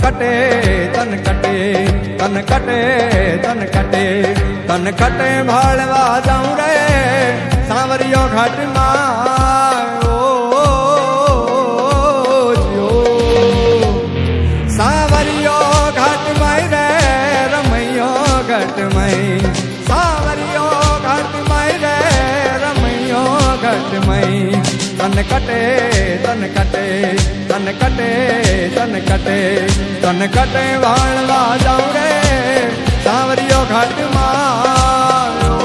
कटे तन कटे तन कटे तन कटे तन कटे भाड़वा जाऊं रे सांवरियो घाट मायो सांवरियो घाट माई रे रमैयो घाट माई सांवरियो घाट माई रे रमैयो घाट माई तन कटे तन कटे तन कटे तन कटे तन कटे भाड़वा जाऊं रे सांवरियो घाट मायो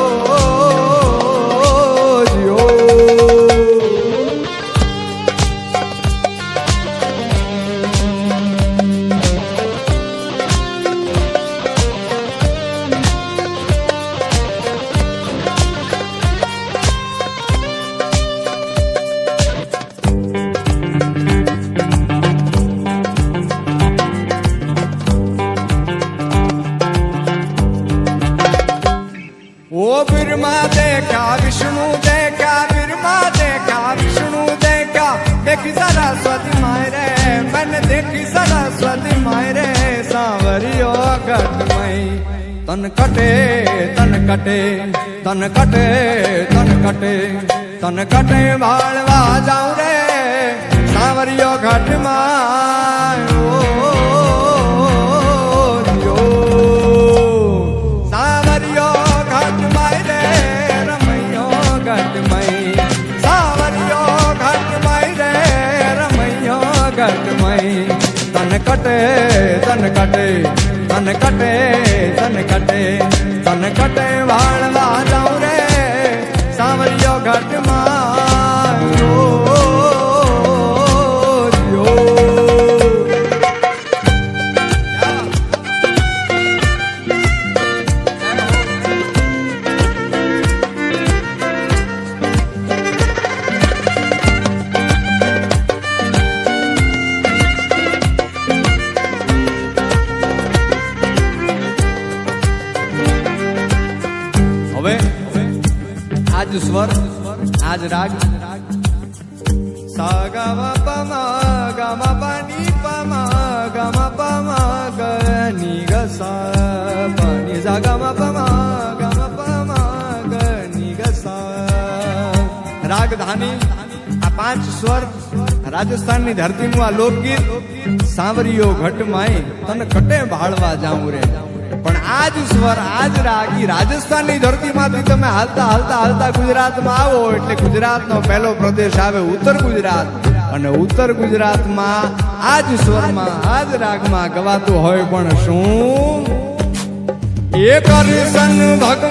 जियो ओ बिरमा देखा विष्णु देखा बिरमा देखा विष्णु देखा देखी सरस्वती मायरे मैंने देखी सरस्वती मायरे सांवरियो घट मई तन कटे तन कटे तन कटे तन कटे तन कटे भाड़वा जाऊं रे सांवरियो घट मायो तन कटे तन कटे तन कटे तन कटे तन कटे भाड़वा जाऊं रे सांवरियो घाट मायो आज स्वर आज राग सा गा मा पा मा गा मा पा नी पा मा गा मा पा मा ग नी ग सा पा नी सा गा मा पा मा गा मा पा मा ग नी ग सा रागधानी आ 5 स्वर राजस्थान नी धरती नु आ लोकगीत सांवरियो घट माई तन कटे भाड़वा जाऊं रे पण आज स्वर आज रागी રાજસ્થાનની ધરતીમાંથી તમે હાલતા હાલતા હાલતા ગુજરાતમાં આવો એટલે ગુજરાતનો પહેલો પ્રદેશ આવે ઉત્તર ગુજરાત અને ઉત્તર ગુજરાતમાં આજ સ્વરમાં આજ રાગમાં ગવાતું હોય પણ શું એક હરિશન ભગવાન